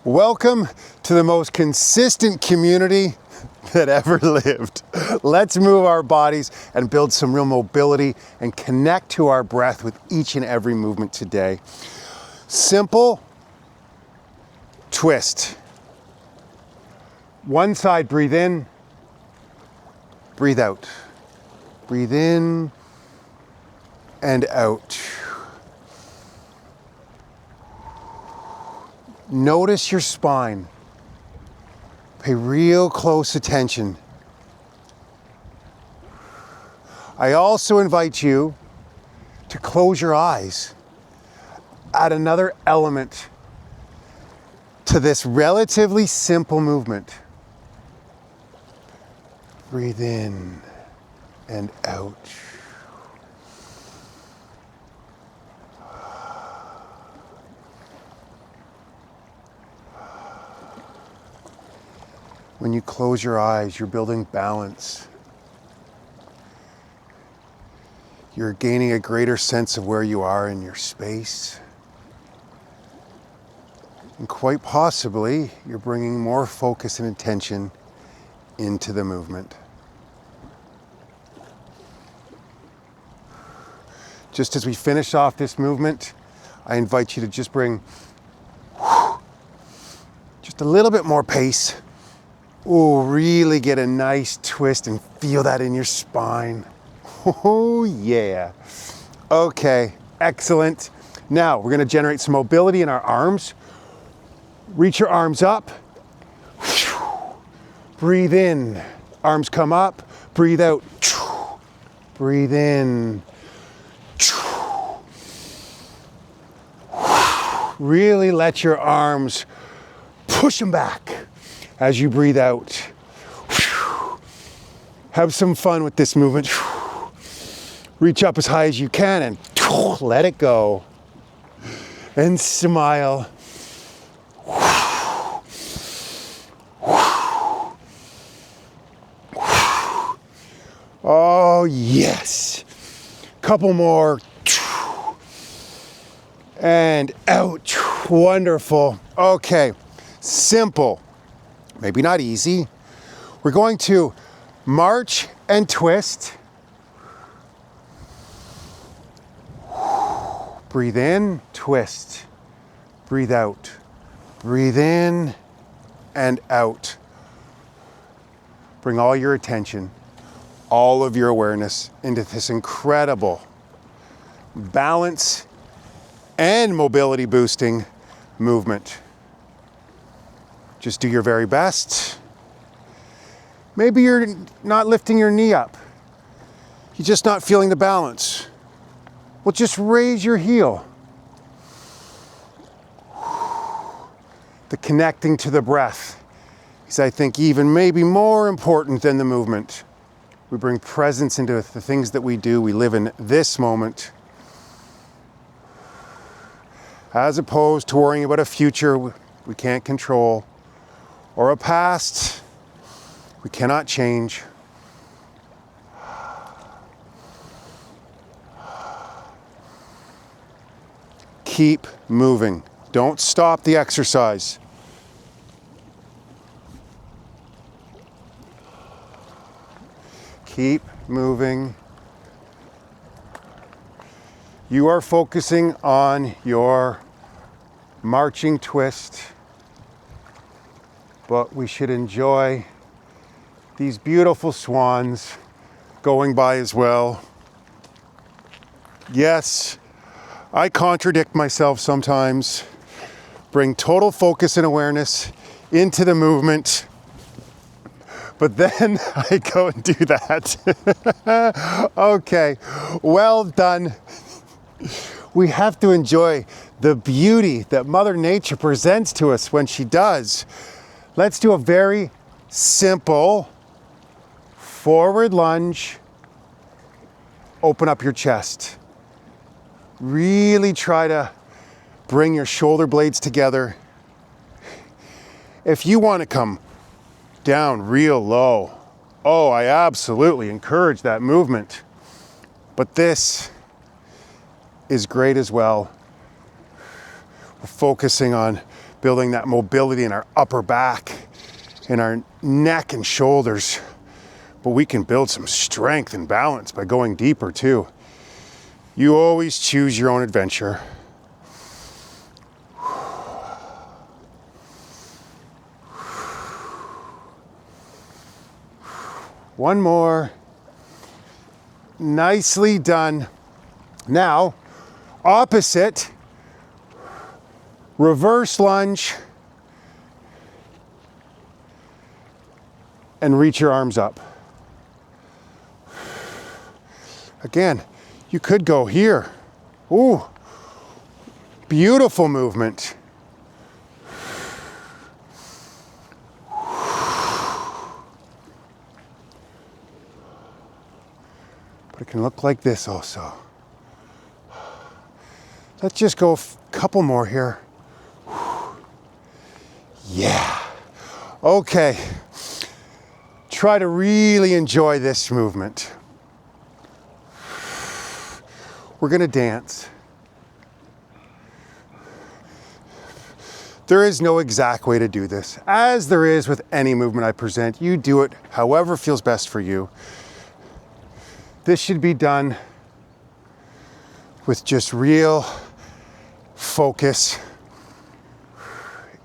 Welcome to the most consistent community that ever lived. Let's move our bodies and build some real mobility and connect to our breath with each and every movement today. Simple twist. One side, breathe in, breathe out. Breathe in and out. Notice your spine. Pay real close attention. I also invite you to close your eyes. Add another element to this relatively simple movement. Breathe in and out. When you close your eyes, you're building balance. You're gaining a greater sense of where you are in your space. And quite possibly, you're bringing more focus and attention into the movement. Just as we finish off this movement, I invite you to just bring just a little bit more pace. Oh, really get a nice twist and feel that in your spine. Oh, yeah. Okay, excellent. Now, we're gonna generate some mobility in our arms. Reach your arms up. Breathe in. Arms come up. Breathe out. Breathe in. Really let your arms push them back as you breathe out. Have some fun with this movement. Reach up as high as you can and let it go. And smile. Oh, yes. Couple more. And out. Wonderful. Okay, simple. Maybe not easy. We're going to march and twist. Breathe in, twist. Breathe out. Breathe in and out. Bring all your attention, all of your awareness into this incredible balance and mobility boosting movement. Just do your very best. Maybe you're not lifting your knee up. You're just not feeling the balance. Well, just raise your heel. The connecting to the breath is, I think, even maybe more important than the movement. We bring presence into the things that we do. We live in this moment, as opposed to worrying about a future we can't control, or a past we cannot change. Keep moving. Don't stop the exercise. Keep moving. You are focusing on your marching twist, but we should enjoy these beautiful swans going by as well. Yes, I contradict myself sometimes. Bring total focus and awareness into the movement, but then I go and do that. Okay, well done. We have to enjoy the beauty that Mother Nature presents to us when she does. Let's do a very simple forward lunge. Open up your chest. Really try to bring your shoulder blades together. If you want to come down real low, oh, I absolutely encourage that movement. But this is great as well. We're focusing on building that mobility in our upper back, in our neck and shoulders. But we can build some strength and balance by going deeper too. You always choose your own adventure. One more. Nicely done. Now, opposite, reverse lunge, and reach your arms up. Again, you could go here. Ooh, beautiful movement. But it can look like this also. Let's just go a couple more here. Yeah. Okay. Try to really enjoy this movement. We're gonna dance. There is no exact way to do this. As there is with any movement I present, you do it however feels best for you. This should be done with just real focus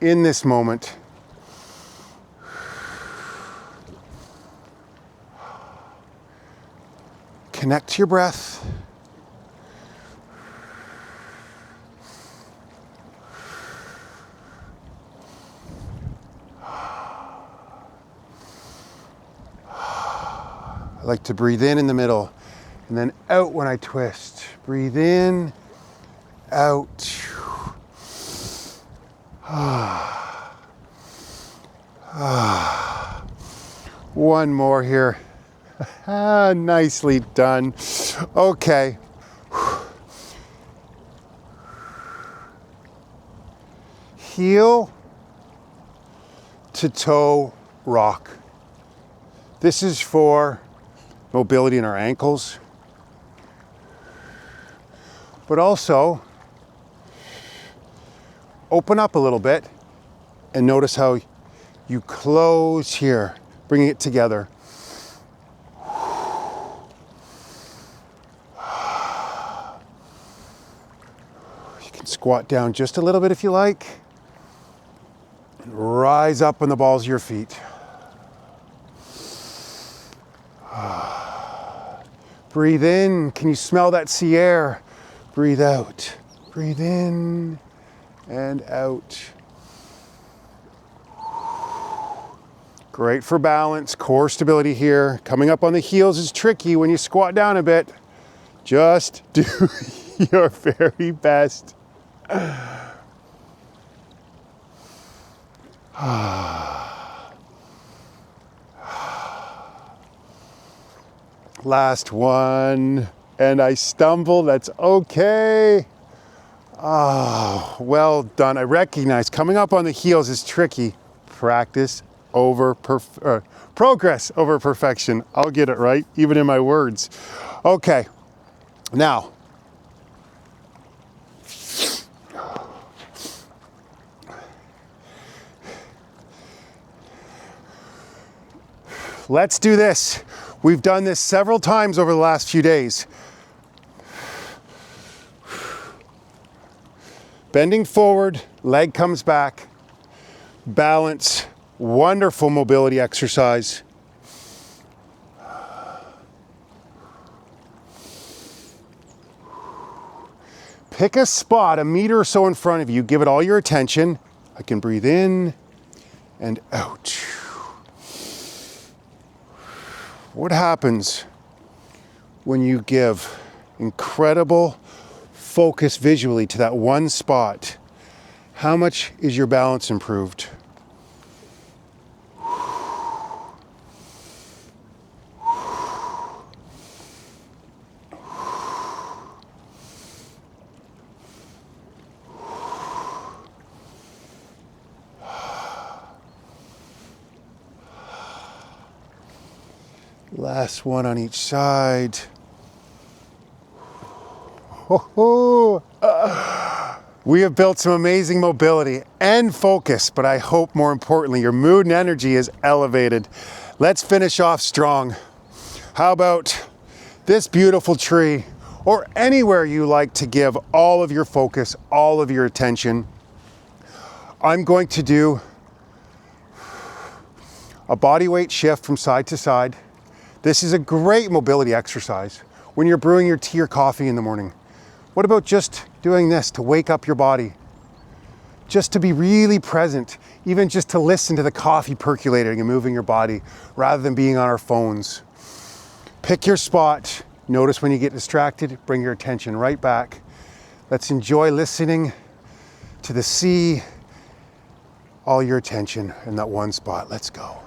in this moment. Connect to your breath. I like to breathe in the middle and then out when I twist. Breathe in, out. One more here. Nicely done. Okay. Heel to toe rock. This is for mobility in our ankles, but also open up a little bit and notice how you close here, bringing it together. You can squat down just a little bit if you like, and rise up on the balls of your feet. Breathe in. Can you smell that sea air? Breathe out. Breathe in and out. Great for balance, core stability here. Coming up on the heels is tricky when you squat down a bit. Just do your very best. Last one, and I stumble, that's okay. Oh, well done. I recognize coming up on the heels is tricky. Progress over perfection. I'll get it right, even in my words. Okay, now, let's do this. We've done this several times over the last few days. Bending forward, leg comes back, balance, wonderful mobility exercise. Pick a spot a meter or so in front of you, give it all your attention. I can breathe in and out. What happens when you give incredible focus visually to that one spot? How much is your balance improved? Last one on each side. We have built some amazing mobility and focus, but I hope more importantly, your mood and energy is elevated. Let's finish off strong. How about this beautiful tree, or anywhere you like to give all of your focus, all of your attention? I'm going to do a body weight shift from side to side. This is a great mobility exercise when you're brewing your tea or coffee in the morning. What about just doing this to wake up your body? Just to be really present, even just to listen to the coffee percolating and moving your body rather than being on our phones. Pick your spot. Notice when you get distracted, bring your attention right back. Let's enjoy listening to the sea. All your attention in that one spot. Let's go.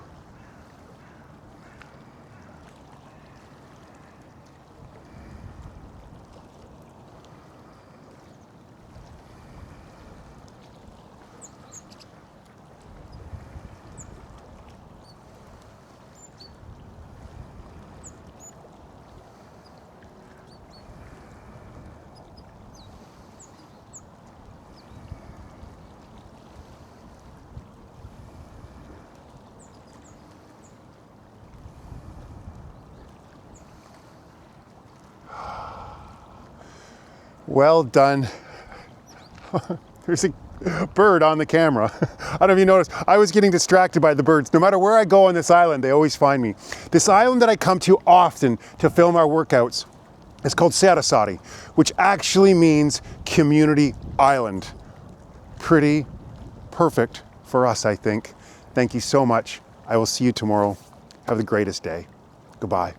Well done. There's a bird on the camera. I don't know if you noticed, I was getting distracted by the birds. No matter where I go on this island, they always find me. This island that I come to often to film our workouts is called Sarasate, which actually means community island. Pretty perfect for us, I think. Thank you so much. I will see you tomorrow. Have the greatest day. Goodbye.